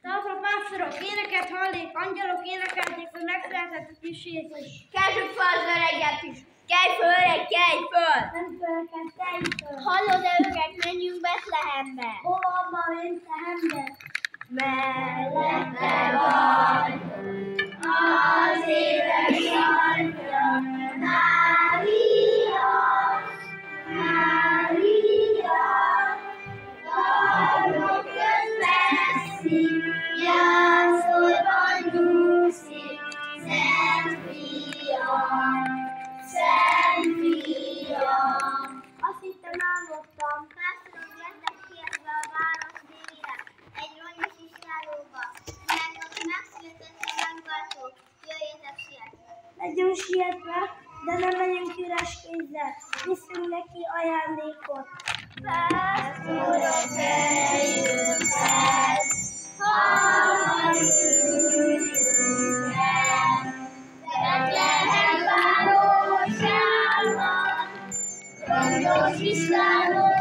Talpra pásztorok éneket hallék, angyalok énekelték, hogy megszületett a kis Jézus. Keltsük fel az öreget is! Kelj föl, öreg, kelj föl! Nem fölkel, kelj föl! Hallod-e, öreg, menjünk Betlehembe! Hova abba a Betlehembe? Mellette vagy az édes angyal, Mária, Mária, darabok közveszik, jászolban nyugszik, Szent Fiam, Szent Fiam. Azt hittem, álmodtam. Pásztorok jöttek kiadva a város délire, egy rongyos istállóba, melynek megszületett a megváltó, jöjjetek sietve. Legyünk sietve, de nem menjünk üres kézzel, viszünk neki ajándékot. Pásztorok, eljön fel, hallgassuk el, Betlehem városában, rongyos istállójában,